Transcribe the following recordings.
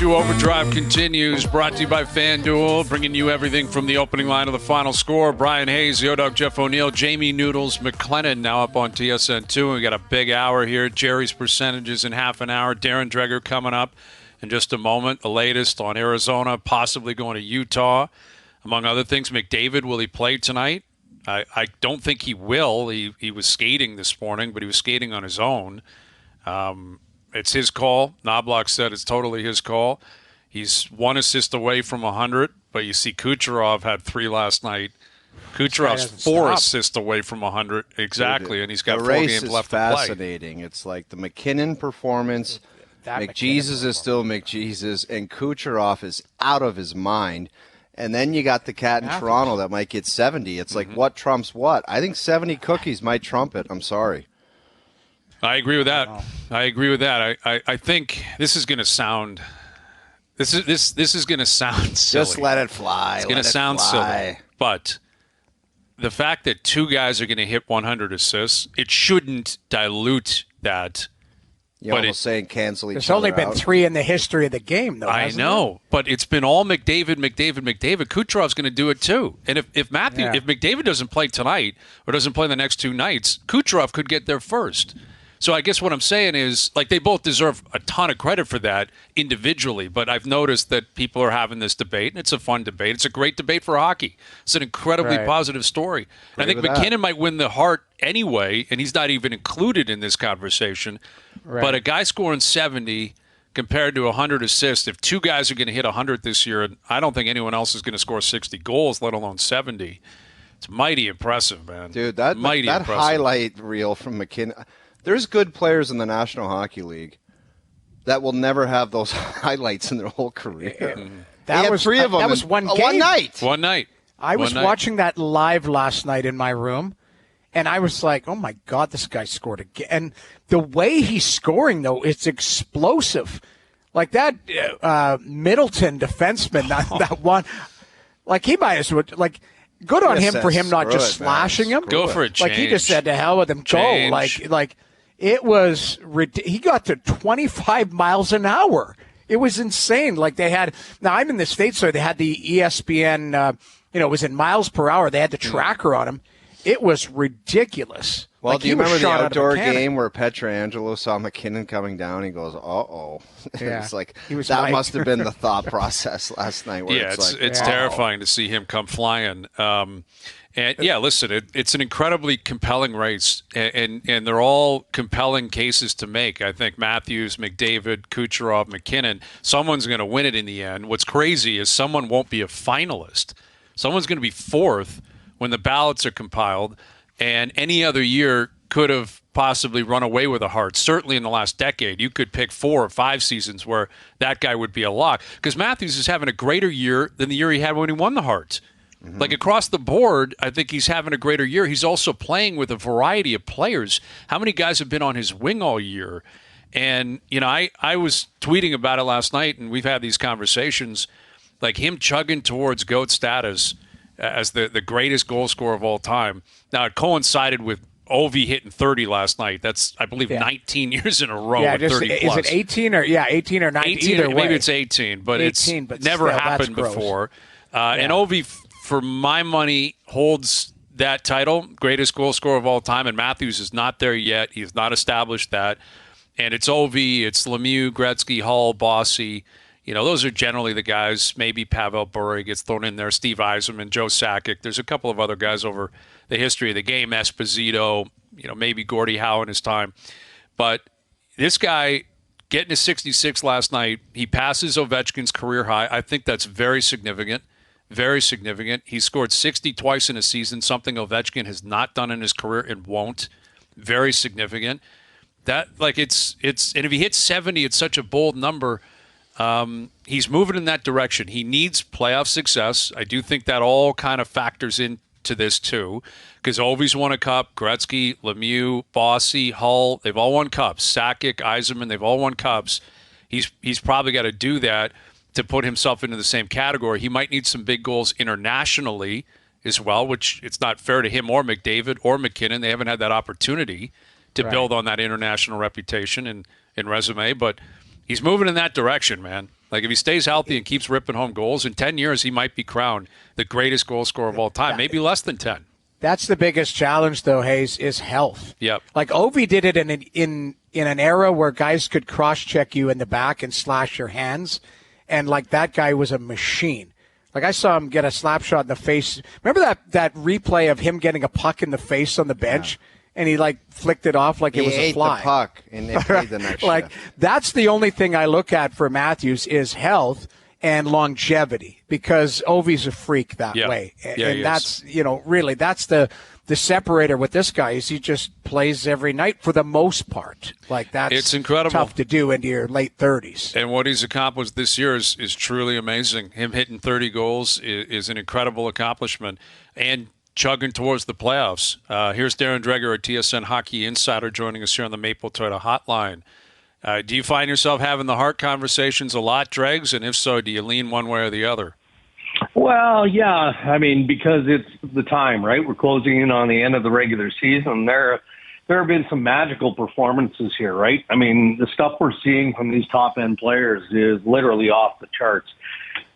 2 OverDrive continues, brought to you by FanDuel, bringing you everything from the opening line to the final score. Bryan Hayes, Yodog, Jeff O'Neill, Jamie Noodles McLennan now up on TSN2. We got a big hour here. Gerry's percentages in half an hour. Darren Dreger coming up in just a moment. The latest on Arizona, possibly going to Utah. Among other things, McDavid, will he play tonight? I don't think he will. He was skating this morning, but he was skating on his own. It's his call. Knobloch said it's totally his call. He's 1 assist away from 100, but you see Kucherov had 3 last night. Kucherov's 4 assists away from 100. Exactly, and he's got 4 games left to play. The race is fascinating. It's like the McKinnon performance. McJesus is still McJesus, and Kucherov is out of his mind. And then you got the cat in Toronto that might get 70. It's like what trumps what? I think 70 cookies might trump it. I'm sorry. I agree with that. I think this is going to sound. This is going to sound silly. Just let it fly. It's going to sound silly, but the fact that 2 guys are going to hit 100 assists, it shouldn't dilute that. You're almost saying cancel each other. There's only been 3 in the history of the game, though. I know, but it's been all McDavid. Kucherov's going to do it too. And if McDavid doesn't play tonight or doesn't play the next 2 nights, Kucherov could get there first. So I guess what I'm saying is, like, they both deserve a ton of credit for that individually, but I've noticed that people are having this debate, and it's a fun debate. It's a great debate for hockey. It's an incredibly positive story. I think McKinnon might win the Hart anyway, and he's not even included in this conversation. Right. But a guy scoring 70 compared to 100 assists, if 2 guys are going to hit 100 this year, I don't think anyone else is going to score 60 goals, let alone 70. It's mighty impressive, man. Dude, that highlight reel from McKinnon – there's good players in the National Hockey League that will never have those highlights in their whole career. That was 3 of them. That was one game. One night. I was watching that live last night in my room, and I was like, oh, my God, this guy scored again. And the way he's scoring, though, it's explosive. Like that Middleton defenseman, that one, like he might as well, like, good on him for him not just slashing him. Go for a change. Like he just said, to hell with him. Go. Like it was. He got to 25 miles an hour. It was insane. Like they had. Now I'm in the States, so they had the ESPN. It was in miles per hour. They had the tracker on him. It was ridiculous. Well, do you remember the outdoor game where Pietrangelo saw McKinnon coming down? He goes, "Uh-oh!" Yeah. It's like that must have been the thought process last night. Where it's terrifying to see him come flying. Listen, it's an incredibly compelling race, and they're all compelling cases to make. I think Matthews, McDavid, Kucherov, McKinnon. Someone's going to win it in the end. What's crazy is someone won't be a finalist. Someone's going to be 4th when the ballots are compiled. And any other year could have possibly run away with a Hart. Certainly in the last decade, you could pick 4 or 5 seasons where that guy would be a lock. Because Matthews is having a greater year than the year he had when he won the Hart. Mm-hmm. Like across the board, I think he's having a greater year. He's also playing with a variety of players. How many guys have been on his wing all year? And, I was tweeting about it last night, and we've had these conversations, like him chugging towards GOAT status as the greatest goal scorer of all time. Now, it coincided with Ovi hitting 30 last night. That's, I believe, 19 years in a row with 30 plus. Is it 18 or 19? 18, either way. Maybe it's 18, but it's never happened before. And Ovi, for my money, holds that title, greatest goal scorer of all time, and Matthews is not there yet. He has not established that. And it's Ovi, it's Lemieux, Gretzky, Hull, Bossy. Those are generally the guys. Maybe Pavel Bure gets thrown in there, Steve Yzerman, Joe Sakic. There's a couple of other guys over the history of the game, Esposito, maybe Gordie Howe in his time. But this guy getting to 66 last night, he passes Ovechkin's career high. I think that's very significant, very significant. He scored 60 twice in a season, something Ovechkin has not done in his career and won't. Very significant. And if he hits 70, it's such a bold number. He's moving in that direction. He needs playoff success. I do think that all kind of factors into this too, because Ovi's won a cup. Gretzky, Lemieux, Bossy, Hull, they've all won cups. Sakic, Yzerman, they've all won cups. He's probably got to do that to put himself into the same category. He might need some big goals internationally as well, which it's not fair to him or McDavid or McKinnon. They haven't had that opportunity to build on that international reputation and resume, but he's moving in that direction, man. Like if he stays healthy and keeps ripping home goals, in 10 years he might be crowned the greatest goal scorer of all time, maybe less than 10. That's the biggest challenge, though, Hayes, is health. Yep. Like Ovi did it in an era where guys could cross-check you in the back and slash your hands, and like that guy was a machine. Like I saw him get a slap shot in the face. Remember that replay of him getting a puck in the face on the bench, and he like flicked it off like it was a fly. He ate the puck, and they played the next Like that's the only thing I look at for Matthews is health and longevity, because Ovi's a freak that way. And that's, really that's the separator with this guy is he just plays every night for the most part. Like that's it's incredible. Tough to do into your late 30s. And what he's accomplished this year is truly amazing. Him hitting 30 goals is an incredible accomplishment and chugging towards the playoffs. Here's Darren Dreger, our TSN Hockey Insider, joining us here on the Maple Toyota Hotline. Do you find yourself having the Hart conversations a lot, Dregs? And if so, do you lean one way or the other? Well, yeah. I mean, because it's the time, right? We're closing in on the end of the regular season. There have been some magical performances here, right? I mean, the stuff we're seeing from these top-end players is literally off the charts.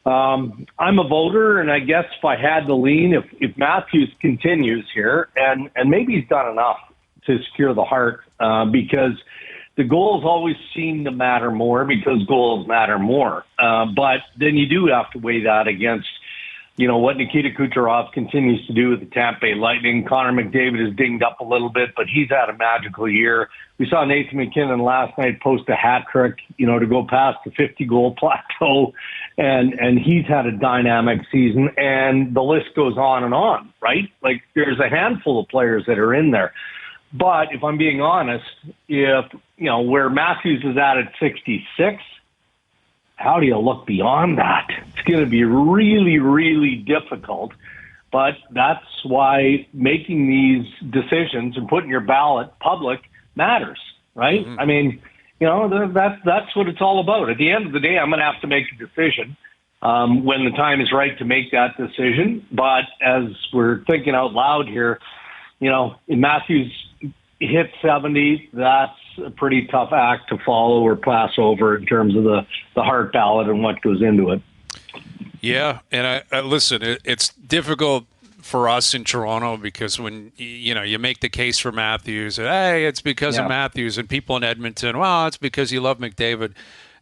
I'm a voter, and I guess if I had to lean, if Matthews continues here, and maybe he's done enough to secure the Hart, because the goals always seem to matter more because goals matter more. But then you do have to weigh that against, what Nikita Kucherov continues to do with the Tampa Bay Lightning. Connor McDavid is dinged up a little bit, but he's had a magical year. We saw Nathan McKinnon last night post a hat trick, to go past the 50-goal plateau, and he's had a dynamic season, and the list goes on, right? Like there's a handful of players that are in there. But if I'm being honest, if, where Matthews is at 66, how do you look beyond that? It's going to be really, really difficult. But that's why making these decisions and putting your ballot public matters, right? Mm-hmm. I mean, that's what it's all about. At the end of the day, I'm going to have to make a decision when the time is right to make that decision. But as we're thinking out loud here, if Matthews hit 70, that's a pretty tough act to follow or pass over in terms of the Hart ballot and what goes into it. Yeah, and I listen, it's difficult for us in Toronto because when you make the case for Matthews, hey, it's because of Matthews, and people in Edmonton, well, it's because you love McDavid.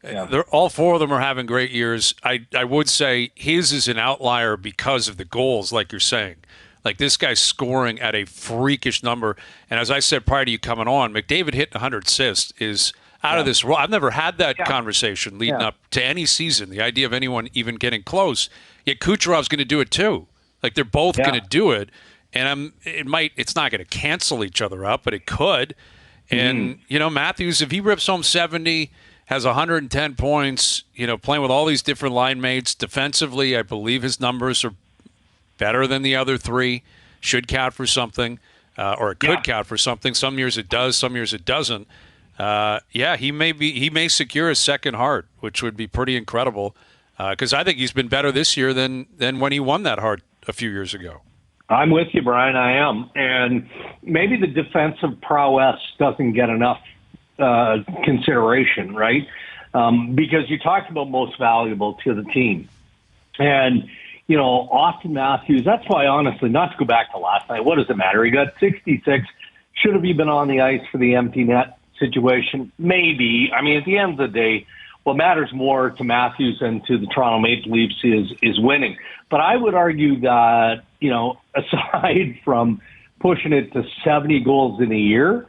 Yeah. All four of them are having great years. I would say his is an outlier because of the goals, like you're saying. Like this guy's scoring at a freakish number. And as I said prior to you coming on, McDavid hitting 100 assists is out of this world. I've never had that conversation leading up to any season, the idea of anyone even getting close. Yet Kucherov's going to do it too. Like they're both going to do it. And it's not going to cancel each other out, but it could. And, Matthews, if he rips home 70, has 110 points, playing with all these different line mates, defensively, I believe his numbers are better than the other three, should count for something, or it could count for something. Some years it does, some years it doesn't. He may secure a second Hart, which would be pretty incredible, because I think he's been better this year than when he won that Hart a few years ago. I'm with you, Brian. I am, and maybe the defensive prowess doesn't get enough consideration, right? Because you talked about most valuable to the team, and Auston Matthews, that's why, honestly, not to go back to last night, what does it matter? He got 66. Should have he been on the ice for the empty net situation? Maybe. I mean, at the end of the day, what matters more to Matthews and to the Toronto Maple Leafs is winning. But I would argue that, aside from pushing it to 70 goals in a year,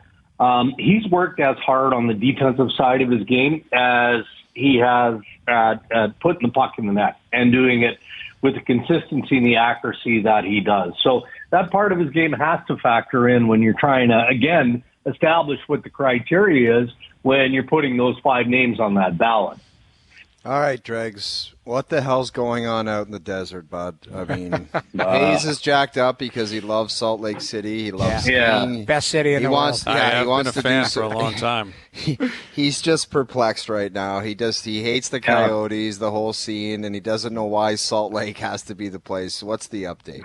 he's worked as hard on the defensive side of his game as he has at putting the puck in the net and doing it with the consistency and the accuracy that he does. So that part of his game has to factor in when you're trying to, again, establish what the criteria is when you're putting those five names on that ballot. All right, Dregs, what the hell's going on out in the desert, bud? I mean, Hayes is jacked up because he loves Salt Lake City. He loves skiing. Best city in the world. He wants to fan for a long time. He's just perplexed right now. He hates the Coyotes, the whole scene, and he doesn't know why Salt Lake has to be the place. What's the update?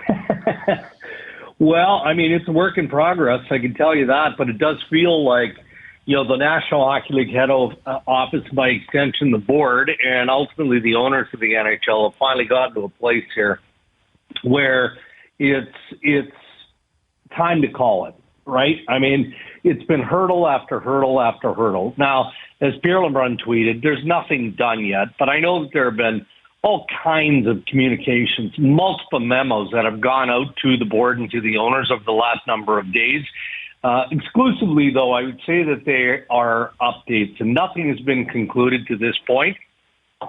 Well, I mean, it's a work in progress, I can tell you that, but it does feel like the National Hockey League head office, by extension, the board, and ultimately the owners of the NHL have finally gotten to a place here where it's time to call it, right? I mean, it's been hurdle after hurdle after hurdle. Now, as Pierre LeBrun tweeted, there's nothing done yet, but I know that there have been all kinds of communications, multiple memos that have gone out to the board and to the owners over the last number of days. Exclusively, though, I would say that there are updates, and nothing has been concluded to this point,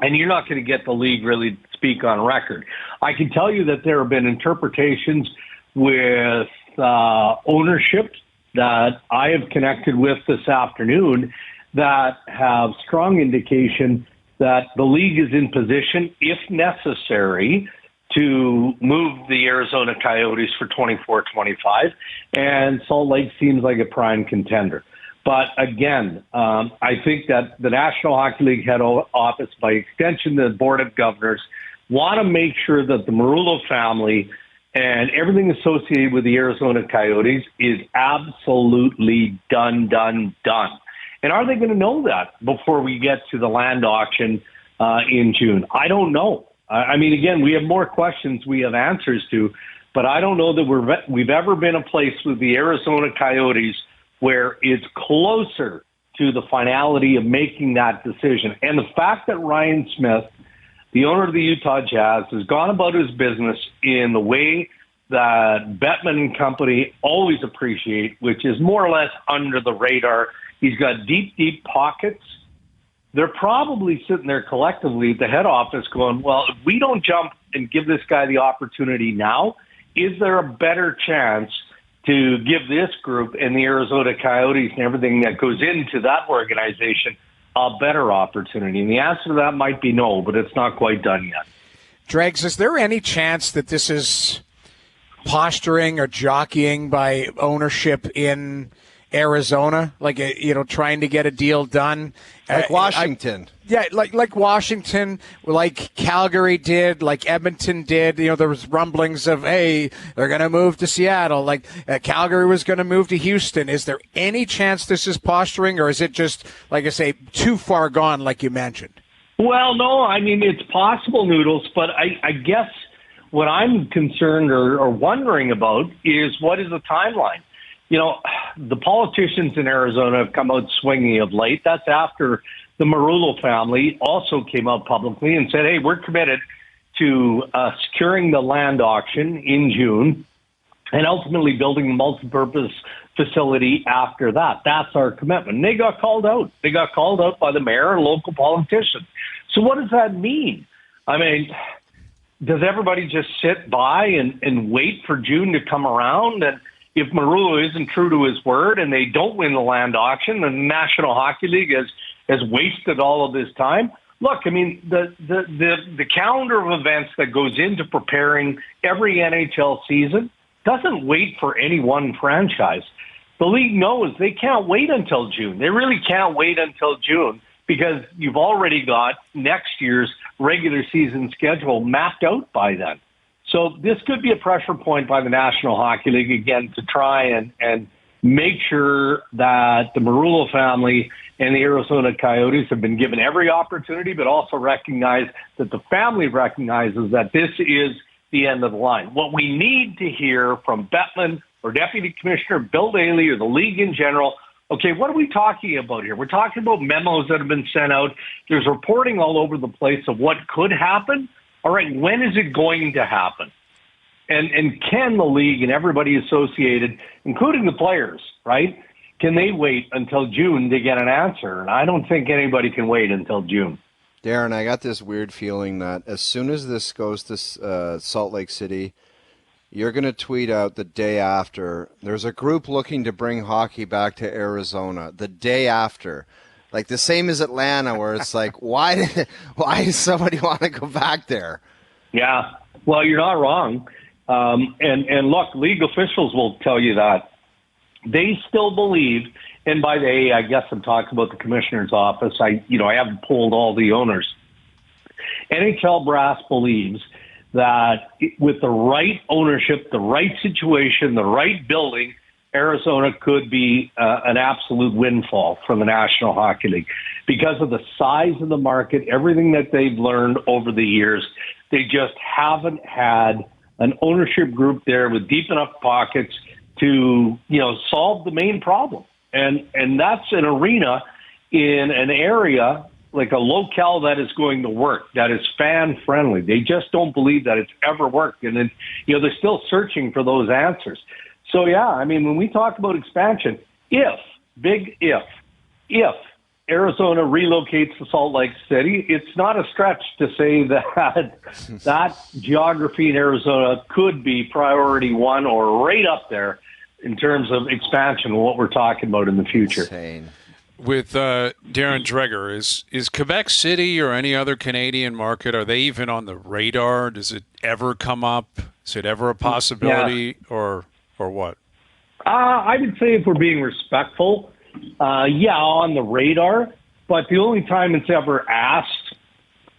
and you're not going to get the league really to speak on record. I can tell you that there have been interpretations with ownership that I have connected with this afternoon that have strong indication that the league is in position, if necessary, to move the Arizona Coyotes for 24-25, and Salt Lake seems like a prime contender. But again, I think that the National Hockey League head office, by extension the Board of Governors, want to make sure that the Marullo family and everything associated with the Arizona Coyotes is absolutely done. And are they going to know that before we get to the land auction in June? I don't know. I mean, again, we have more questions we have answers to, but I don't know that we've ever been a place with the Arizona Coyotes where it's closer to the finality of making that decision. And the fact that Ryan Smith, the owner of the Utah Jazz, has gone about his business in the way that Bettman and company always appreciate, which is more or less under the radar. He's got deep pockets. They're probably sitting there collectively at the head office going, well, if we don't jump and give this guy the opportunity now, is there a better chance to give this group and the Arizona Coyotes and everything that goes into that organization a better opportunity? And the answer to that might be no, but it's not quite done yet. Dregs, is there any chance that this is posturing or jockeying by ownership in Arizona, like trying to get a deal done, like Washington? Like Washington, like Calgary did, like Edmonton did. There was rumblings of, hey, they're going to move to Seattle. Like Calgary was going to move to Houston. Is there any chance this is posturing, or is it just, like I say, too far gone, like you mentioned? Well, no, I mean, it's possible, Noodles, but I guess what I'm concerned or wondering about is what is the timeline? The politicians in Arizona have come out swinging of late. That's after the Marullo family also came out publicly and said, hey, we're committed to securing the land auction in June and ultimately building a multipurpose facility after that. That's our commitment. And they got called out. They got called out by the mayor and local politicians. So what does that mean? I mean, does everybody just sit by and wait for June to come around? And if Marullo isn't true to his word and they don't win the land auction, the National Hockey League has wasted all of this time. Look, I mean, the calendar of events that goes into preparing every NHL season doesn't wait for any one franchise. The league knows they can't wait until June. They really can't wait until June because you've already got next year's regular season schedule mapped out by then. So this could be a pressure point by the National Hockey League, again, to try and make sure that the Marullo family and the Arizona Coyotes have been given every opportunity, but also recognize that the family recognizes that this is the end of the line. What we need to hear from Bettman or Deputy Commissioner Bill Daly or the league in general, okay, what are we talking about here? We're talking about memos that have been sent out. There's reporting all over the place of what could happen. All right, when is it going to happen? And can the league and everybody associated, including the players, right, can they wait until June to get an answer? And I don't think anybody can wait until June. Darren, I got this weird feeling that as soon as this goes to Salt Lake City, you're going to tweet out the day after, there's a group looking to bring hockey back to Arizona the day after. Like the same as Atlanta, where it's like, why does somebody want to go back there? Yeah, well, you're not wrong. And look, league officials will tell you that. They still believe, and by the I guess I'm talking about the commissioner's office. I haven't polled all the owners. NHL brass believes that with the right ownership, the right situation, the right building, Arizona could be an absolute windfall for the National Hockey League because of the size of the market, everything that they've learned over the years. They just haven't had an ownership group there with deep enough pockets to, solve the main problem. And that's an arena in an area like a locale that is going to work, that is fan-friendly. They just don't believe that it's ever worked. And then, they're still searching for those answers. So, when we talk about expansion, if Arizona relocates to Salt Lake City, it's not a stretch to say that geography in Arizona could be priority one or right up there in terms of expansion, what we're talking about in the future. Insane. With Darren Dreger, is Quebec City or any other Canadian market, are they even on the radar? Does it ever come up? Is it ever a possibility or what? I would say if we're being respectful, on the radar. But the only time it's ever asked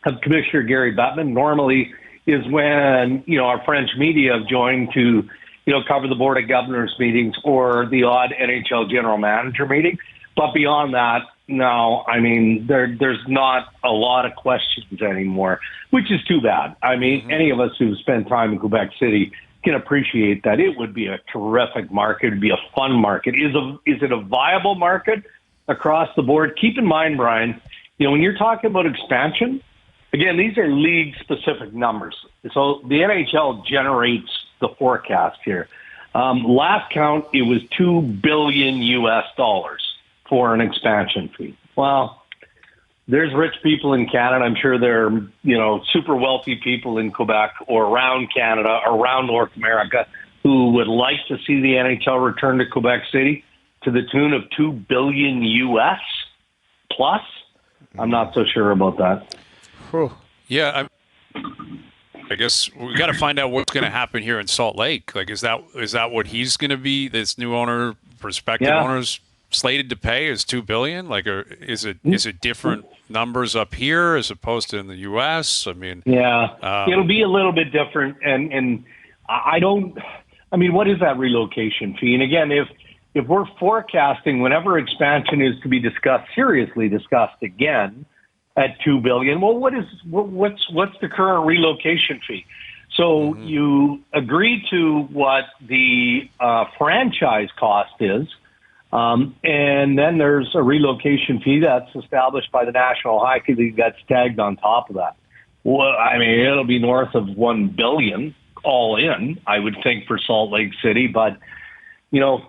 of Commissioner Gerry Bettman normally is when, our French media have joined to, cover the Board of Governors meetings or the odd NHL general manager meeting. But beyond that, no, there's not a lot of questions anymore, which is too bad. Any of us who've spent time in Quebec City can appreciate that it would be a terrific market. It would be a fun market. Is it a viable market across the board? Keep in mind, Brian, when you're talking about expansion, again, these are league-specific numbers. So the NHL generates the forecast here. Last count, it was $2 billion for an expansion fee. Well, there's rich people in Canada. I'm sure there are, super wealthy people in Quebec or around Canada, around North America, who would like to see the NHL return to Quebec City to the tune of $2 billion plus. I'm not so sure about that. Yeah, I guess we got to find out what's going to happen here in Salt Lake. Like, is that what he's going to be? This new owner, prospective owners slated to pay is $2 billion. Like, or is it different numbers up here as opposed to in the U.S.? It'll be a little bit different. And what is that relocation fee? And again, if we're forecasting whenever expansion is to be seriously discussed again at $2 billion, well, what's the current relocation fee? So you agree to what the franchise cost is. And then there's a relocation fee that's established by the National Hockey League that's tagged on top of that. Well, it'll be north of $1 billion all in, I would think, for Salt Lake City. But,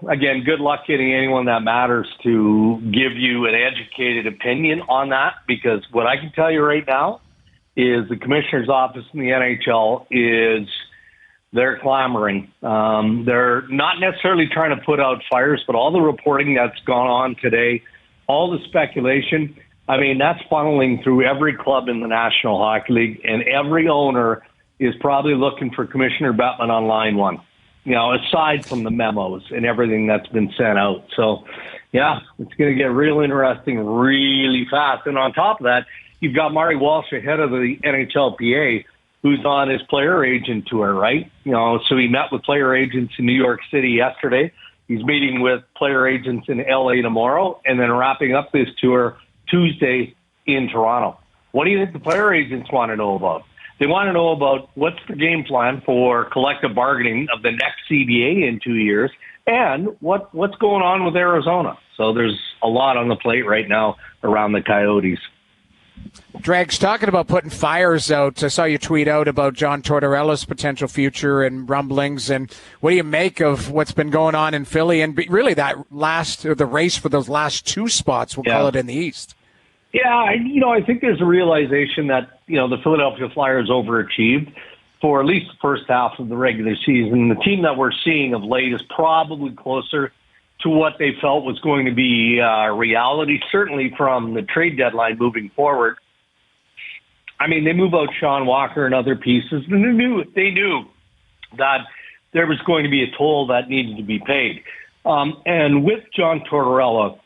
again, good luck getting anyone that matters to give you an educated opinion on that, because what I can tell you right now is the commissioner's office in the NHL they're clamoring. They're not necessarily trying to put out fires, but all the reporting that's gone on today, all the speculation, that's funneling through every club in the National Hockey League, and every owner is probably looking for Commissioner Bettman on line one, aside from the memos and everything that's been sent out. So, it's going to get real interesting really fast. And on top of that, you've got Murray Walsh ahead of the NHLPA, who's on his player agent tour, right? So he met with player agents in New York City yesterday. He's meeting with player agents in LA tomorrow, and then wrapping up this tour Tuesday in Toronto. What do you think the player agents want to know about? They want to know about what's the game plan for collective bargaining of the next CBA in 2 years, and what's going on with Arizona. So there's a lot on the plate right now around the Coyotes. Dregs, talking about putting fires out, I saw you tweet out about John Tortorella's potential future and rumblings. And what do you make of what's been going on in Philly and really the race for those last two spots, we'll call it, in the East? Yeah, I think there's a realization that, the Philadelphia Flyers overachieved for at least the first half of the regular season. The team that we're seeing of late is probably closer to what they felt was going to be reality, certainly from the trade deadline moving forward. They move out Sean Walker and other pieces, and they knew that there was going to be a toll that needed to be paid. And with John Tortorella,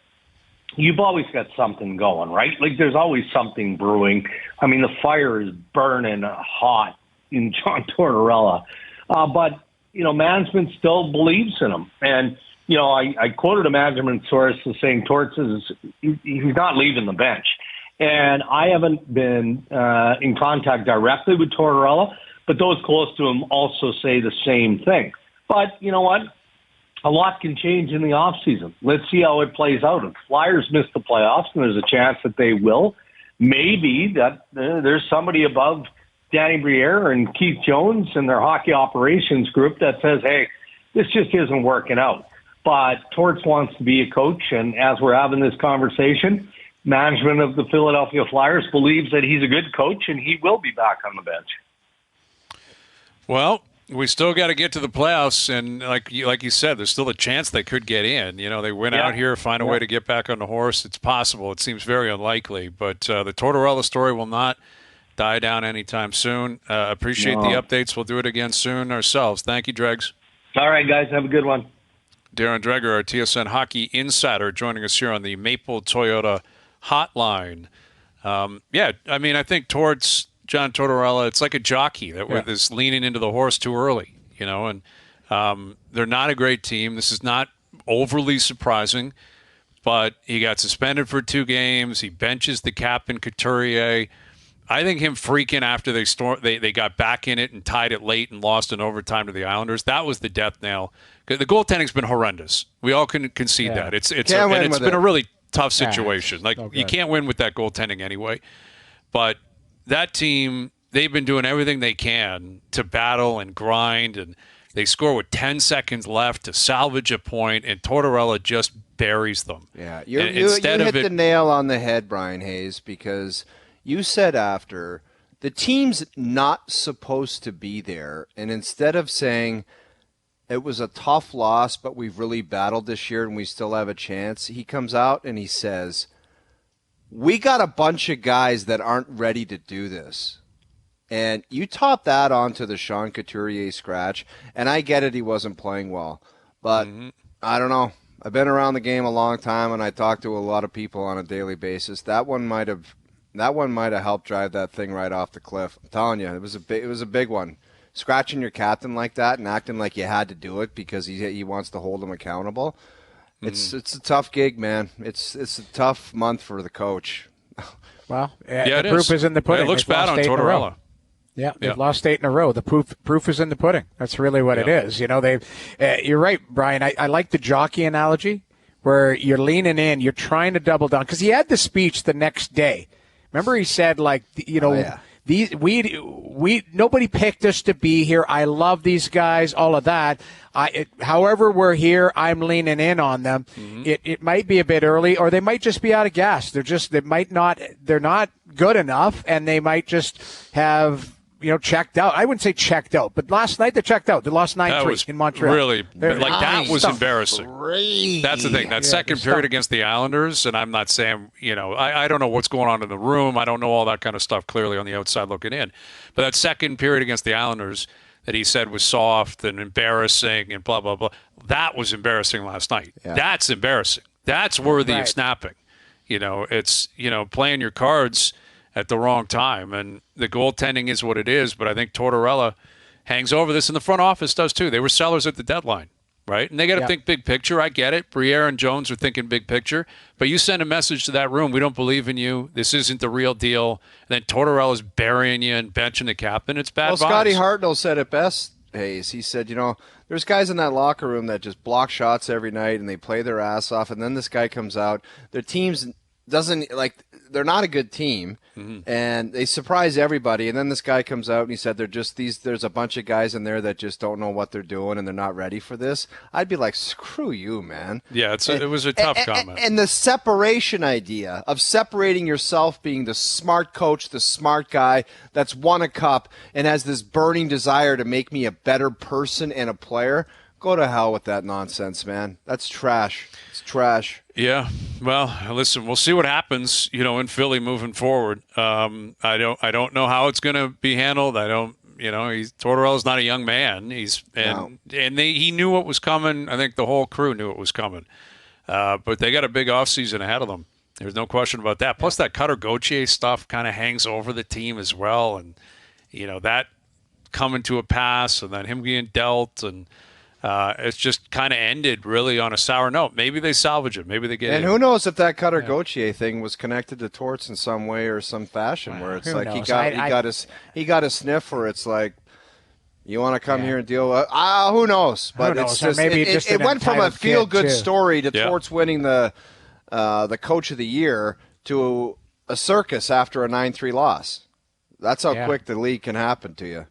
you've always got something going, right? Like, there's always something brewing. The fire is burning hot in John Tortorella. But, management still believes in him. And, I quoted a management source as saying Torts he's not leaving the bench. And I haven't been in contact directly with Tortorella, but those close to him also say the same thing. But you know what? A lot can change in the offseason. Let's see how it plays out. If Flyers miss the playoffs, and there's a chance that they will, maybe that there's somebody above Danny Briere and Keith Jones and their hockey operations group that says, hey, this just isn't working out. But Torts wants to be a coach, and as we're having this conversation, management of the Philadelphia Flyers believes that he's a good coach and he will be back on the bench. Well, we still got to get to the playoffs, and like you said, there's still a chance they could get in. They win out here, find a way to get back on the horse. It's possible. It seems very unlikely, but the Tortorella story will not die down anytime soon. Appreciate the updates. We'll do it again soon ourselves. Thank you, Dregs. All right, guys. Have a good one. Darren Dreger, our TSN Hockey Insider, joining us here on the Maple Toyota Hotline. I think towards John Tortorella, it's like a jockey that is leaning into the horse too early, and they're not a great team. This is not overly surprising, but he got suspended for 2 games. He benches the captain, Couturier. I think him freaking after they got back in it and tied it late and lost in overtime to the Islanders, that was the death nail. The goaltending's been horrendous. We all can concede that. It's been a really tough situation. You can't win with that goaltending anyway. But that team, they've been doing everything they can to battle and grind, and they score with 10 seconds left to salvage a point, and Tortorella just buries them. Yeah, you hit the nail on the head, Bryan Hayes, because you said after the team's not supposed to be there, and instead of saying it was a tough loss, but we've really battled this year and we still have a chance, he comes out and he says, we got a bunch of guys that aren't ready to do this. And you top that onto the Sean Couturier scratch, and I get it, he wasn't playing well. But I don't know. I've been around the game a long time, and I talk to a lot of people on a daily basis. That one might have helped drive that thing right off the cliff. I'm telling you, it was a big one. Scratching your captain like that and acting like you had to do it because he wants to hold him accountable. It's a tough gig, man. It's a tough month for the coach. Well, the proof is in the pudding. It looks bad on Tortorella. Yeah, they've lost 8 in a row. The proof is in the pudding. That's really what it is. You're right, Brian. I like the jockey analogy where you're leaning in, you're trying to double down. Because he had the speech the next day. Remember he said, nobody picked us to be here. I love these guys, all of that. However we're here, I'm leaning in on them. It might be a bit early, or they might just be out of gas. They're not good enough, and they might just have checked out. I wouldn't say checked out, but last night they checked out. They lost 9-3 in Montreal. Really, that was embarrassing. Crazy. That's the thing. That second period against the Islanders, and I'm not saying, I don't know what's going on in the room. I don't know all that kind of stuff clearly on the outside looking in. But that second period against the Islanders that he said was soft and embarrassing and blah, blah, blah, that was embarrassing last night. Yeah. That's embarrassing. That's worthy of snapping. It's, playing your cards at the wrong time. And the goaltending is what it is, but I think Tortorella hangs over this, and the front office does too. They were sellers at the deadline, right? And they got to think big picture. I get it. Briere and Jones are thinking big picture, but you send a message to that room, we don't believe in you. This isn't the real deal. And then Tortorella's burying you and benching the captain. It's bad vibes. Scotty Hartnell said it best, Hayes. He said, there's guys in that locker room that just block shots every night and they play their ass off, and then this guy comes out. Their team's they're not a good team, and they surprise everybody. And then this guy comes out and he said there's a bunch of guys in there that just don't know what they're doing and they're not ready for this. I'd be like, screw you, man. Yeah, it was a tough comment. And the separation idea of separating yourself, being the smart coach, the smart guy that's won a cup and has this burning desire to make me a better person and a player. Go to hell with that nonsense, man. That's trash. It's trash. Yeah. Well, listen, we'll see what happens, in Philly moving forward. I don't know how it's going to be handled. Tortorella's not a young man. He knew what was coming. I think the whole crew knew it was coming. But they got a big offseason ahead of them. There's no question about that. Plus that Cutter Gauthier stuff kind of hangs over the team as well. And, that coming to a pass and then him being dealt and It's just kind of ended really on a sour note. Maybe they salvage it. Maybe they get And who knows if that Cutter Gauthier thing was connected to Torts in some way or some fashion, where it's like he got a sniff where it's like, you want to come here and deal with who knows? But it's just, it went from a feel-good story to Torts winning the Coach of the Year to a circus after a 9-3 loss. That's how quick the league can happen to you.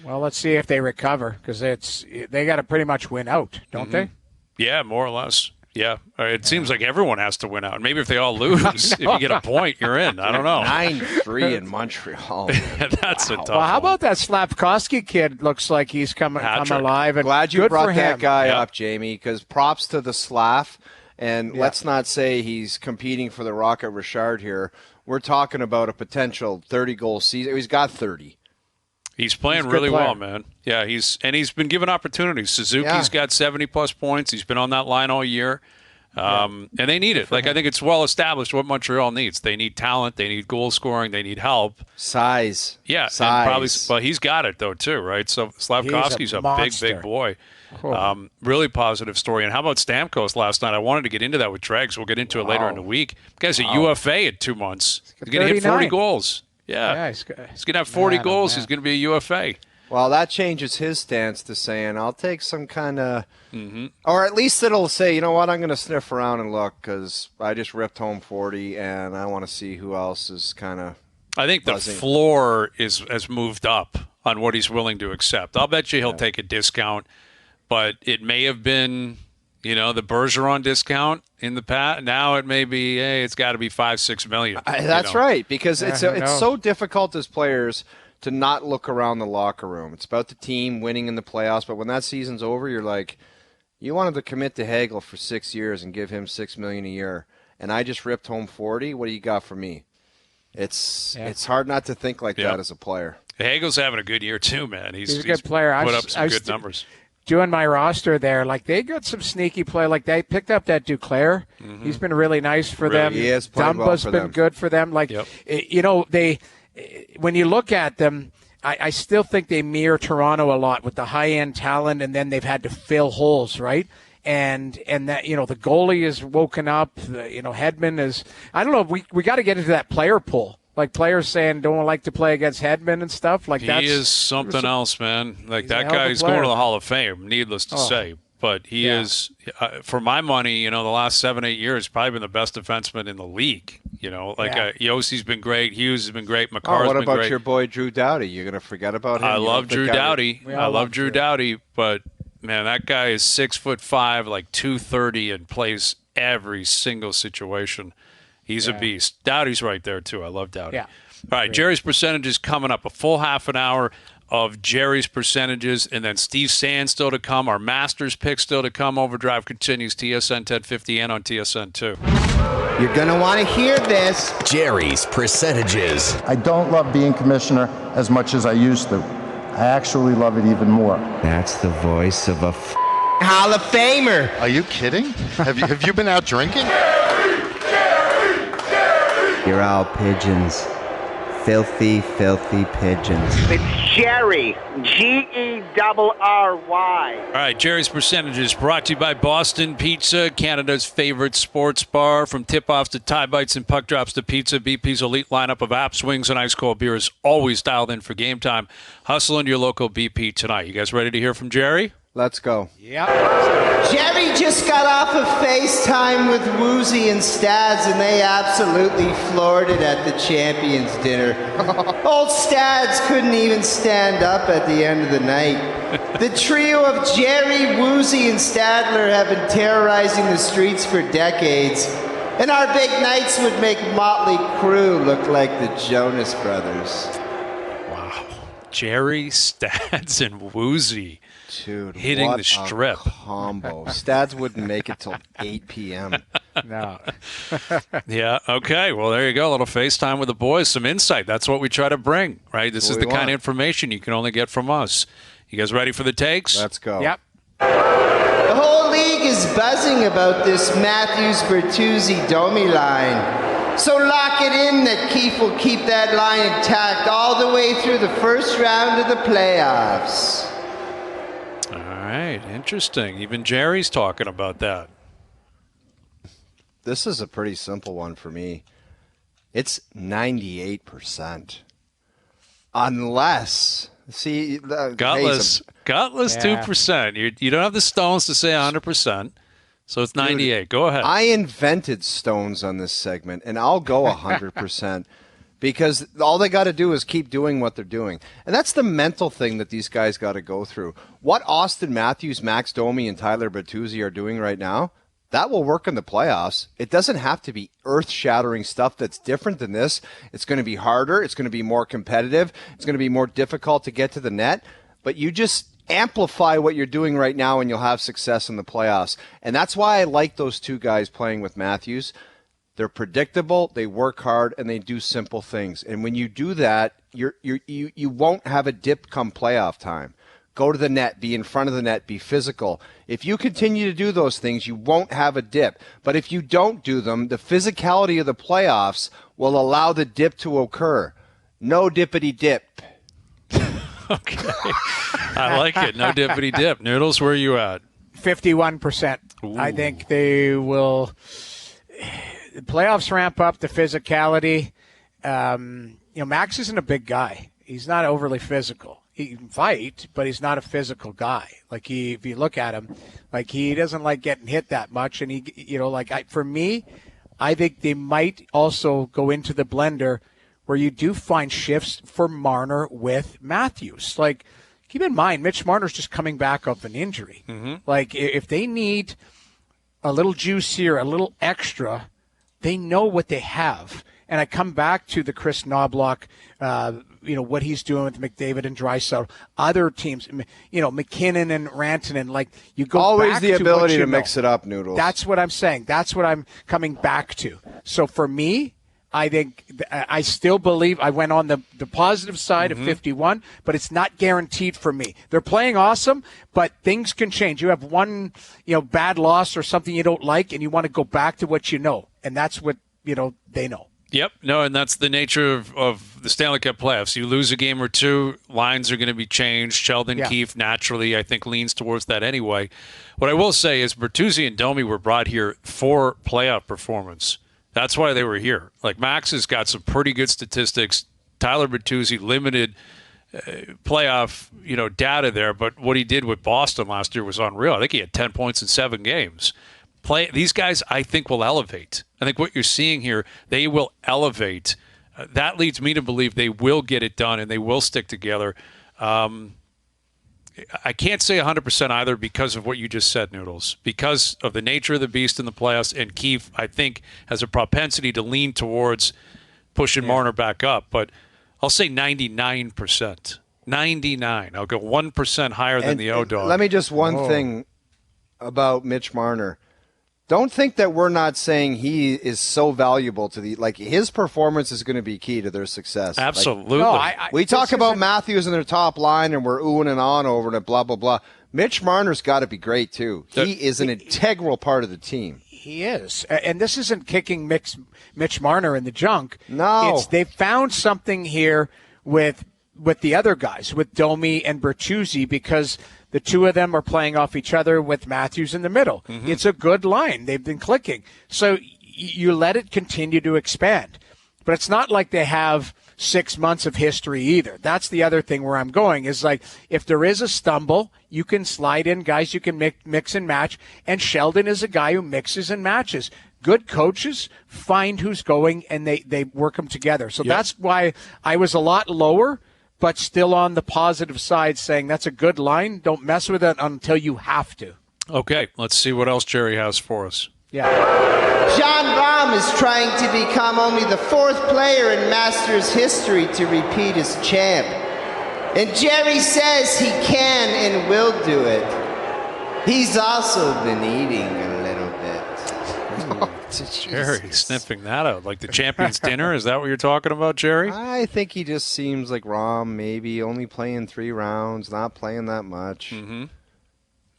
Well, let's see if they recover, because they got to pretty much win out, don't they? Yeah, more or less. Yeah. It seems like everyone has to win out. Maybe if they all lose, if you get a point, you're in. I don't know. 9-3 in Montreal. That's a tough Well, how about that Slafkovsky kid? Looks like he's coming alive. And glad you brought that him. guy up, Jamie, because props to the Slav. And let's not say he's competing for the Rocket Richard here. We're talking about a potential 30-goal season. He's got 30. He's playing really well, man. Yeah, he's been given opportunities. Suzuki's got 70-plus points. He's been on that line all year. And they need it. I think it's well established what Montreal needs. They need talent. They need goal scoring. They need help. Size. Yeah. Size. But he's got it, though, too, right? So Slafkovsky's a big boy. Cool. Really positive story. And how about Stamkos last night? I wanted to get into that with Dregs. We'll get into it later in the week. The guy's a UFA in 2 months. He's going to hit 40 goals. Yeah. He's going to have 40 goals. He's going to be a UFA. Well, that changes his stance to saying, I'll take some kind of or at least it'll say, you know what, I'm going to sniff around and look because I just ripped home 40 and I want to see who else is kind of I think buzzing. The floor has moved up on what he's willing to accept. I'll bet you he'll take a discount, but it may have been, the Bergeron discount in the past. Now it may be, it's got to be $5-6 million. That's right, because it's so difficult as players to not look around the locker room. It's about the team winning in the playoffs, but when that season's over, you're like, you wanted to commit to Hagel for 6 years and give him $6 million a year, and I just ripped home 40. What do you got for me? It's hard not to think like that as a player. Hagel's having a good year too, man. He's a good player. Put up some good numbers. Doing my roster there, they got some sneaky play. They picked up that Duclair. He's been really nice for them. He has played well for them. Dumba's been good for them. When you look at them, I still think they mirror Toronto a lot with the high-end talent, and then they've had to fill holes, right? And that, the goalie is woken up. Hedman is – I don't know. We got to get into that player pool. Like players saying don't like to play against Hedman and stuff. He is something else, man. That guy's going to the Hall of Fame, needless to say. But he is, for my money, the last 7-8 years, probably been the best defenseman in the league. Yossi's been great. Hughes has been great. McCarr's been great. What about your boy Drew Doughty? You're going to forget about him? I love Drew Doughty. But, man, that guy is 6'5", 230, and plays every single situation. He's a beast. Doughty's right there, too. I love Doughty. Yeah. All right, Gerry's percentages coming up. A full half an hour of Gerry's percentages, and then Steve Sand still to come. Our Masters pick still to come. Overdrive continues. TSN 1050 and on TSN 2. You're going to want to hear this. Gerry's percentages. I don't love being commissioner as much as I used to. I actually love it even more. That's the voice of a Hall of Famer. Are you kidding? Have you been out drinking? You're all pigeons. Filthy, filthy pigeons. It's Gerry. Gerry. All right, Gerry's percentages brought to you by Boston Pizza, Canada's favorite sports bar. From tip-offs to tie bites and puck drops to pizza, BP's elite lineup of apps, wings, and ice-cold beer is always dialed in for game time. Hustle into your local BP tonight. You guys ready to hear from Gerry? Let's go. Yep. Gerry just got off of FaceTime with Woozy and Stads, and they absolutely floored it at the Champions Dinner. Old Stads couldn't even stand up at the end of the night. The trio of Gerry, Woozy, and Stadler have been terrorizing the streets for decades, and our big nights would make Motley Crue look like the Jonas Brothers. Wow. Gerry, Stads, and Woozy. Dude, hitting the strip. Combo. Stads wouldn't make it till 8 p.m. No. Yeah, okay. Well, there you go. A little FaceTime with the boys. Some insight. That's what we try to bring, right? This is the kind of information you can only get from us. You guys ready for the takes? Let's go. Yep. The whole league is buzzing about this Matthews-Bertuzzi-Domi line. So lock it in that Keefe will keep that line intact all the way through the first round of the playoffs. All right, interesting. Even Gerry's talking about that. This is a pretty simple one for me. It's 98%. Unless, see, gutless 2%. You don't have the stones to say 100%, so it's 98. Dude, go ahead. I invented stones on this segment, and I'll go 100%. Because all they got to do is keep doing what they're doing. And that's the mental thing that these guys got to go through. What Auston Matthews, Max Domi, and Tyler Bertuzzi are doing right now, that will work in the playoffs. It doesn't have to be earth-shattering stuff that's different than this. It's going to be harder. It's going to be more competitive. It's going to be more difficult to get to the net. But you just amplify what you're doing right now and you'll have success in the playoffs. And that's why I like those two guys playing with Matthews. They're predictable, they work hard, and they do simple things. And when you do that, you won't have a dip come playoff time. Go to the net, be in front of the net, be physical. If you continue to do those things, you won't have a dip. But if you don't do them, the physicality of the playoffs will allow the dip to occur. No dippity dip. Okay. I like it. No dippity dip. Noodles, where are you at? 51%. Ooh. I think they will... The playoffs ramp up the physicality. Max isn't a big guy. He's not overly physical. He can fight, but he's not a physical guy. Like if you look at him, like he doesn't like getting hit that much. And for me, I think they might also go into the blender where you do find shifts for Marner with Matthews. Like keep in mind, Mitch Marner's just coming back off an injury. Mm-hmm. Like if they need a little juice here, a little extra. They know what they have. And I come back to the Chris Knobloch, what he's doing with McDavid and Draisaitl, other teams, McKinnon and Rantanen. Like you go always back the to ability to mix it up, Noodles. That's what I'm saying. That's what I'm coming back to. So for me, I think I still believe I went on the positive side of 51, but it's not guaranteed for me. They're playing awesome, but things can change. You have one, bad loss or something you don't like, and you want to go back to what you know, and that's what they know. Yep. No, and that's the nature of the Stanley Cup playoffs. You lose a game or two, lines are going to be changed. Sheldon Keefe naturally, I think, leans towards that anyway. What I will say is Bertuzzi and Domi were brought here for playoff performance. That's why they were here. Like Max has got some pretty good statistics. Tyler Bertuzzi, limited playoff, data there, but what he did with Boston last year was unreal. I think he had 10 points in 7 games. These guys, I think, will elevate. I think what you're seeing here, they will elevate. That leads me to believe they will get it done and they will stick together. I can't say 100% either because of what you just said, Noodles. Because of the nature of the beast in the playoffs, and Keefe, I think, has a propensity to lean towards pushing Marner back up. But I'll say 99%. 99. I'll go 1% higher than the O-Dog. Let me just one thing about Mitch Marner. Don't think that we're not saying he is so valuable to his performance is going to be key to their success. Absolutely. We talk about Matthews and their top line and we're oohing and on over it, blah, blah, blah. Mitch Marner's got to be great too. He is an integral part of the team. He is. And this isn't kicking Mitch Marner in the junk. No. They found something here with the other guys, with Domi and Bertuzzi, because the two of them are playing off each other with Matthews in the middle. Mm-hmm. It's a good line. They've been clicking. So you let it continue to expand. But it's not like they have 6 months of history either. That's the other thing where I'm going is like if there is a stumble, you can slide in guys you can mix and match. And Sheldon is a guy who mixes and matches. Good coaches find who's going and they work them together. So that's why I was a lot lower, but still on the positive side saying that's a good line. Don't mess with it until you have to. Okay, let's see what else Gerry has for us. Yeah. John Baum is trying to become only the 4th player in Masters history to repeat as champ. And Gerry says he can and will do it. He's also been eating a little bit. Gerry sniffing that out. Like the champion's dinner? Is that what you're talking about, Gerry? I think he just seems like Rom, maybe only playing 3 rounds, not playing that much. Mm-hmm.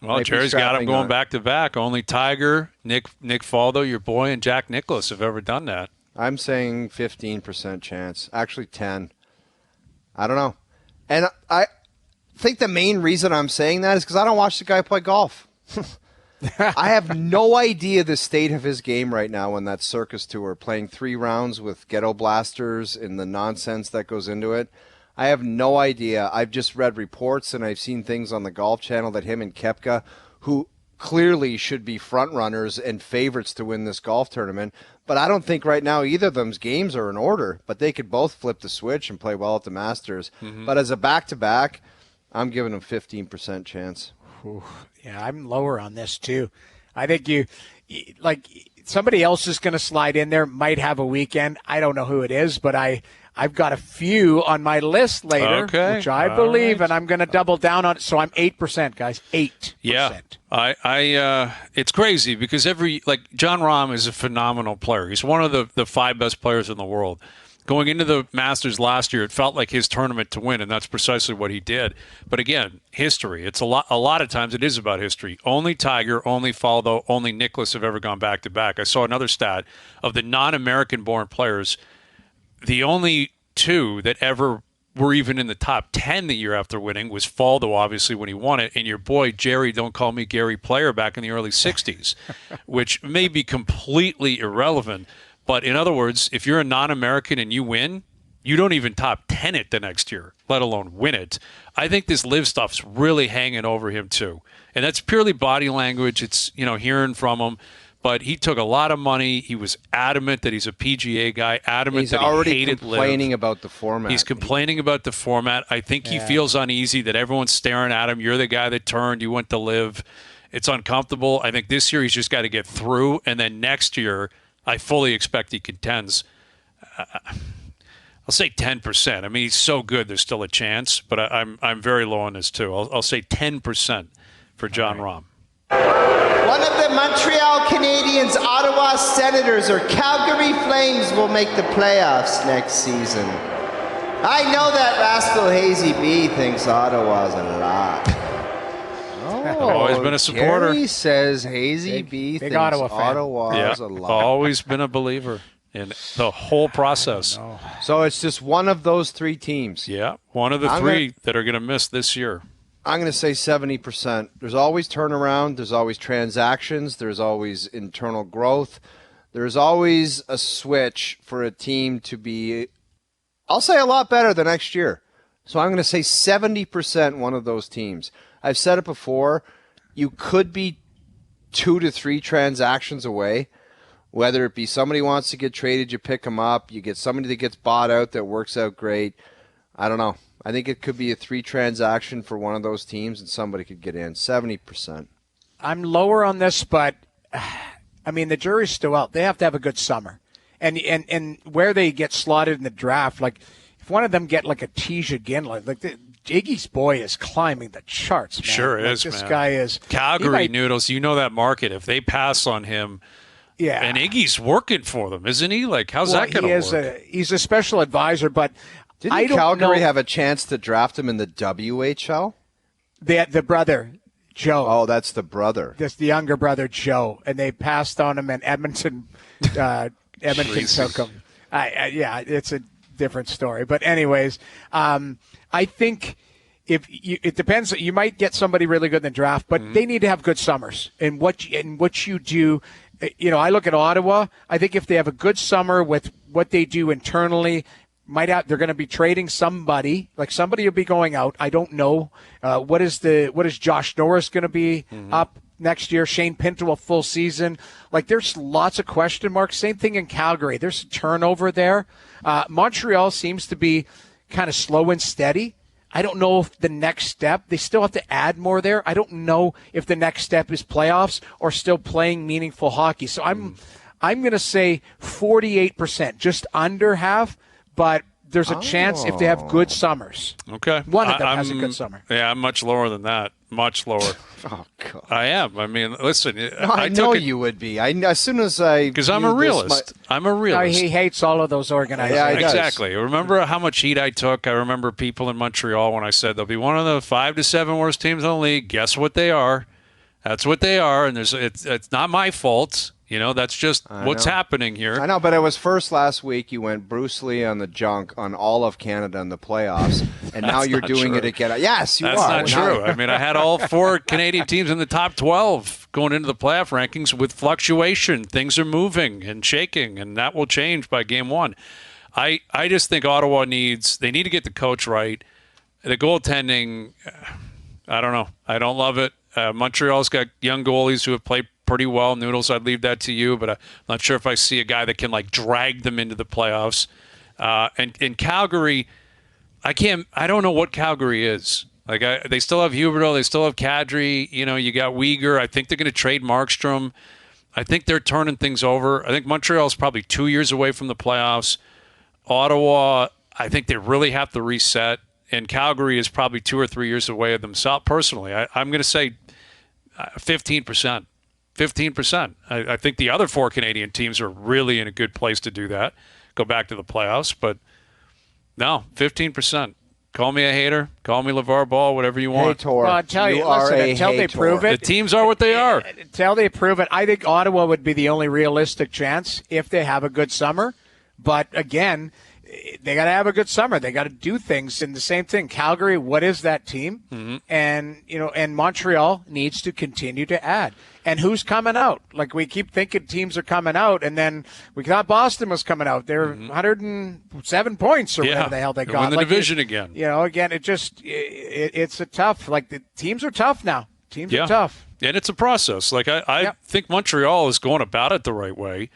Well, Gerry's got him going back to back. Only Tiger, Nick Faldo, your boy, and Jack Nicklaus have ever done that. I'm saying 15% chance. Actually, 10. I don't know. And think the main reason I'm saying that is because I don't watch the guy play golf. I have no idea the state of his game right now on that circus tour, playing 3 rounds with ghetto blasters and the nonsense that goes into it. I have no idea. I've just read reports and I've seen things on the Golf Channel that him and Koepka, who clearly should be front runners and favorites to win this golf tournament, but I don't think right now either of them's games are in order, but they could both flip the switch and play well at the Masters. But as a back-to-back, I'm giving them 15% chance. Yeah, I'm lower on this too. I think somebody else is going to slide in there, might have a weekend. I don't know who it is, but I've got a few on my list later, which I believe, and I'm going to double down on it. So I'm 8%, guys. 8%. Yeah, it's crazy because Jon Rahm is a phenomenal player. He's one of the 5 best players in the world. Going into the Masters last year, it felt like his tournament to win, and that's precisely what he did. But again, history. It's a lot of times it is about history. Only Tiger, only Faldo, only Nicklaus have ever gone back-to-back. I saw another stat of the non-American-born players. The only 2 that ever were even in the top 10 the year after winning was Faldo, obviously, when he won it, and your boy Gerry, don't call me Gary Player, back in the early 60s, which may be completely irrelevant. But in other words, if you're a non-American and you win, you don't even top 10 it the next year, let alone win it. I think this live stuff's really hanging over him too. And that's purely body language. It's, hearing from him. But he took a lot of money. He was adamant that he's a PGA guy, adamant that he hated LIV. He's already complaining about the format. He's complaining about the format. I think he feels uneasy that everyone's staring at him. You're the guy that turned. You went to LIV. It's uncomfortable. I think this year he's just got to get through. And then next year, I fully expect he contends. I'll say 10%. I mean, he's so good, there's still a chance. But I'm very low on this, too. I'll say 10% for Jon Rahm. One of the Montreal Canadiens, Ottawa Senators, or Calgary Flames will make the playoffs next season. I know that rascal Hazy B thinks Ottawa's a lot. I've always been a supporter. Gerry says Hazy B thinks Ottawa's a lot. Always been a believer in the whole process. So it's just one of those 3 teams. Yeah, one of the 3 that are going to miss this year. I'm going to say 70%. There's always turnaround. There's always transactions. There's always internal growth. There's always a switch for a team to be, I'll say, a lot better the next year. So I'm going to say 70% one of those teams. I've said it before. You could be 2 to 3 transactions away. Whether it be somebody wants to get traded, you pick them up. You get somebody that gets bought out that works out great. I don't know. I think it could be a 3 transaction for one of those teams, and somebody could get in. 70%. I'm lower on this, but I mean the jury's still out. They have to have a good summer, and where they get slotted in the draft, like if one of them get like a Tisha Ginla, like Iggy's boy is climbing the charts. Man. Sure is, this man. Guy is Calgary Noodles. You know that market. If they pass on him. Yeah, and Iggy's working for them, isn't he? Like, how's that going to work? He's a special advisor, but didn't Calgary have a chance to draft him in the WHL? The brother, Joe. Oh, that's the brother. That's the younger brother, Joe, and they passed on him, and Edmonton took him. Yeah, it's a different story, but anyways, I think. It depends. You might get somebody really good in the draft, but they need to have good summers. And what you do, I look at Ottawa. I think if they have a good summer with what they do internally, they're going to be trading somebody. Like somebody will be going out. I don't know what is Josh Norris going to be up next year. Shane Pinto a full season. Like there's lots of question marks. Same thing in Calgary. There's a turnover there. Montreal seems to be kind of slow and steady. I don't know if the next step, they still have to add more there. I don't know if the next step is playoffs or still playing meaningful hockey. So I'm going to say 48%, just under half, but there's a chance if they have good summers. Okay. One of them has a good summer. Yeah, I'm much lower than that. Much lower. Oh, God. I am. I mean, listen. No, I know you would be. As soon as I... Because I'm a realist. I'm a realist. No, he hates all of those organizations. Yeah, exactly. Remember how much heat I took? I remember people in Montreal when I said they'll be one of the 5 to 7 worst teams in the league. Guess what they are? That's what they are, and it's not my fault. That's just what's happening here. I know, but it was first last week. You went Bruce Lee on the junk on all of Canada in the playoffs, and now you're doing it again. Yes, you are. That's not true. I mean, I had all 4 Canadian teams in the top 12 going into the playoff rankings with fluctuation. Things are moving and shaking, and that will change by game 1. I just think Ottawa they need to get the coach right. The goaltending, I don't know. I don't love it. Montreal's got young goalies who have played pretty well. Noodles, I'd leave that to you, but I'm not sure if I see a guy that can drag them into the playoffs. And in Calgary, I don't know what Calgary is. They still have Huberdeau, they still have Kadri. You got Uyghur. I think they're going to trade Markstrom. I think they're turning things over. I think Montreal's probably 2 years away from the playoffs. Ottawa, I think they really have to reset. And Calgary is probably 2 or 3 years away of themselves. Personally, I'm going to say 15%. 15%. I think the other 4 Canadian teams are really in a good place to do that. Go back to the playoffs. But no, 15%. Call me a hater. Call me LeVar Ball, whatever you want. Hater. Well, I tell you, until they prove it. The teams are what they are. Until they prove it. I think Ottawa would be the only realistic chance if they have a good summer. But again, they got to have a good summer. They got to do things. And the same thing, Calgary, what is that team? Mm-hmm. And Montreal needs to continue to add. And who's coming out? We keep thinking teams are coming out, and then we thought Boston was coming out. They're 107 points or whatever the hell they got. Win the division again. Again, it's a tough. The teams are tough now. Teams are tough. And it's a process. I think Montreal is going about it the right way.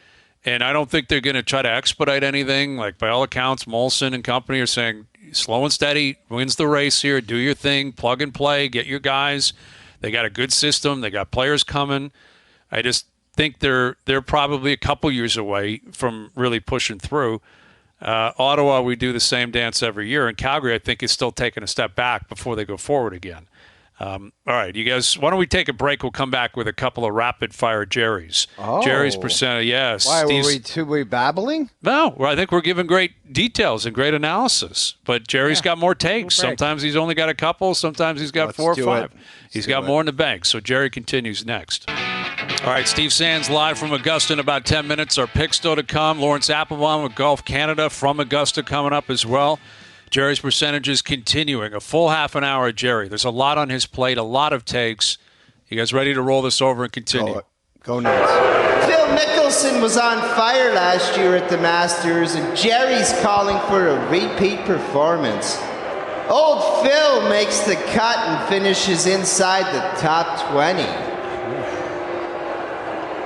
And I don't think they're going to try to expedite anything. By all accounts, Molson and company are saying slow and steady wins the race here. Do your thing, plug and play, get your guys. They got a good system. They got players coming. I just think they're probably a couple years away from really pushing through. Ottawa, we do the same dance every year. And Calgary, I think, is still taking a step back before they go forward again. All right, you guys, why don't we take a break? We'll come back with a couple of rapid-fire Gerrys. Oh. Gerry's percent, yes. Why, were we babbling? No, I think we're giving great details and great analysis. But Gerry's got more takes. Sometimes he's only got a couple. Sometimes he's got 4 or 5. He's got more in the bank. So Gerry continues next. All right, Steve Sands live from Augusta in about 10 minutes. Our picks still to come. Lawrence Applebaum with Golf Canada from Augusta coming up as well. Gerry's percentages continuing. A full half an hour of Gerry. There's a lot on his plate, a lot of takes. You guys ready to roll this over and continue? Go nuts. Phil Mickelson was on fire last year at the Masters, and Gerry's calling for a repeat performance. Old Phil makes the cut and finishes inside the top 20.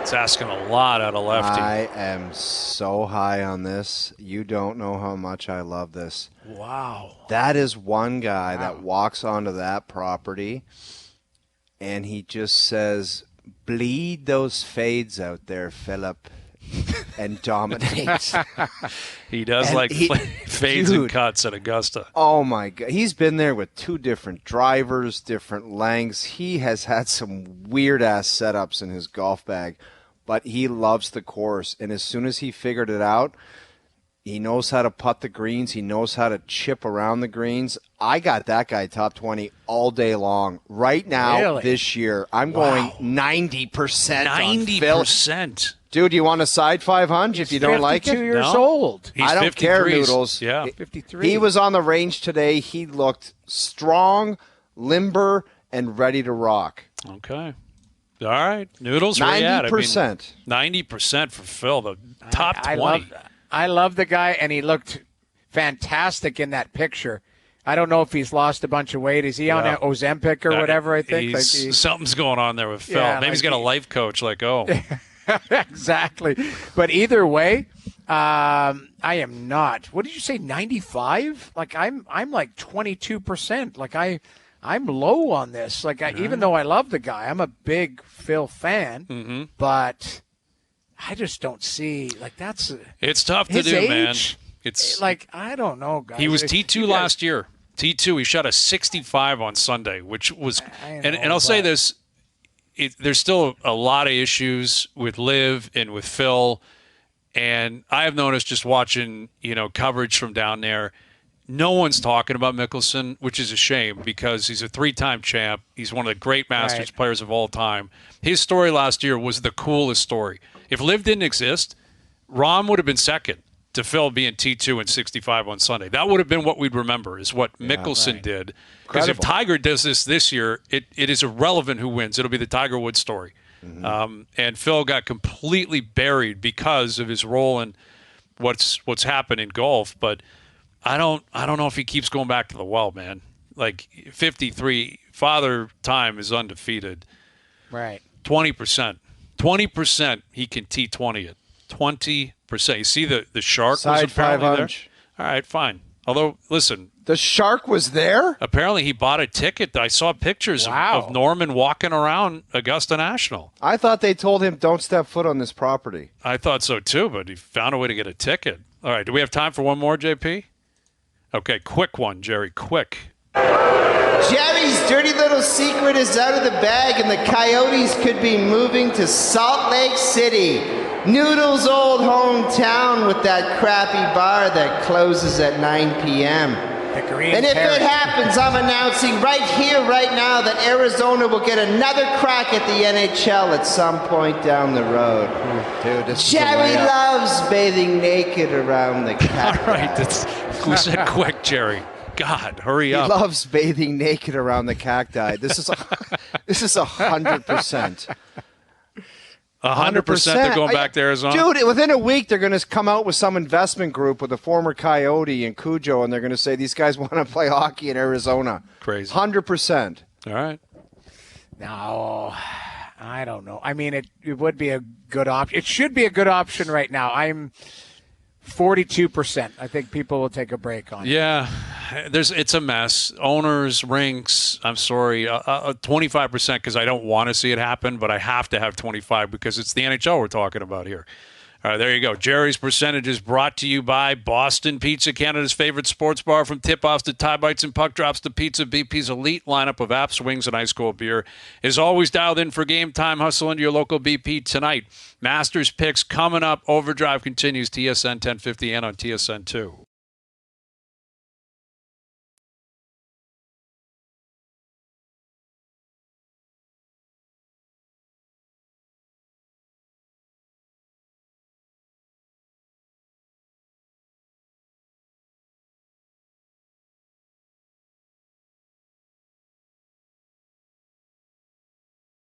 It's asking a lot out of lefty. I am so high on this. You don't know how much I love this. Wow. That is one guy that walks onto that property and he just says, bleed those fades out there, Philip, and dominates. He does fades and cuts at Augusta. Oh, my God. He's been there with 2 different drivers, different lengths. He has had some weird-ass setups in his golf bag, but he loves the course. And as soon as he figured it out, he knows how to putt the greens. He knows how to chip around the greens. I got that guy top 20 all day long. Right now, this year, I'm going 90%. 90%. Dude, you want a side 500 if you don't like it? 52 years old. He's I don't care, Noodles. Yeah. 53. He was on the range today. He looked strong, limber, and ready to rock. Okay. All right. Noodles, 90%. 90% for Phil, the top 20. I love the guy, and he looked fantastic in that picture. I don't know if he's lost a bunch of weight. Is he on Ozempic or whatever, I think? Something's going on there with Phil. Yeah, maybe he's got a life coach Exactly. But either way, I am not. What did you say, 95? I'm 22%. I'm low on this. Even though I love the guy, I'm a big Phil fan, but I just don't see that's. It's tough to do, age, man. It's I don't know, guys. He was T2 last year. T2. He shot a 65 on Sunday, which was. And I'll say this: there's still a lot of issues with Liv and with Phil, and I have noticed just watching coverage from down there. No one's talking about Mickelson, which is a shame because he's a 3-time champ. He's one of the great Masters players of all time. His story last year was the coolest story. If Liv didn't exist, Rom would have been second to Phil being T2 and 65 on Sunday. That would have been what we'd remember, is what Mickelson did. Because if Tiger does this year, it is irrelevant who wins. It'll be the Tiger Woods story. Mm-hmm. And Phil got completely buried because of his role in what's happened in golf. But I don't know if he keeps going back to the well, man. Like 53, Father Time is undefeated. Right. 20%. 20% he can T20 it. 20%. You see the shark Side was apparently 500. there? All right, fine. Although, listen. The shark was there? Apparently he bought a ticket. I saw pictures of Norman walking around Augusta National. I thought they told him don't step foot on this property. I thought so too, but he found a way to get a ticket. All right, do we have time for one more, JP? Okay, quick one, Gerry, quick. Jerry's dirty little secret is out of the bag, and the Coyotes could be moving to Salt Lake City, Noodle's old hometown, with that crappy bar that closes at 9 p.m. And if it happens, I'm announcing right here, right now, that Arizona will get another crack at the NHL at some point down the road. Dude, Jerry loves bathing naked around the cacti. All right, who said quick, Gerry? God, hurry up. He loves bathing naked around the cacti. This is 100%. 100% they're going back to Arizona? Dude, within a week, they're going to come out with some investment group with a former Coyote and Cujo, and they're going to say these guys want to play hockey in Arizona. Crazy. 100%. All right. No, I don't know. I mean, it would be a good option. It should be a good option right now. I'm 42%. I think people will take a break on it. Yeah, it's a mess. Owners, rinks, I'm sorry, 25% because I don't want to see it happen, but I have to have 25 because it's the NHL we're talking about here. All right, there you go. Gerry's percentages brought to you by Boston Pizza, Canada's favorite sports bar. From tip-offs to tie bites and puck drops to pizza, BP's elite lineup of apps, wings, and ice cold beer is always dialed in for game time. Hustle into your local BP tonight. Masters picks coming up. OverDrive continues, TSN 1050 and on TSN 2.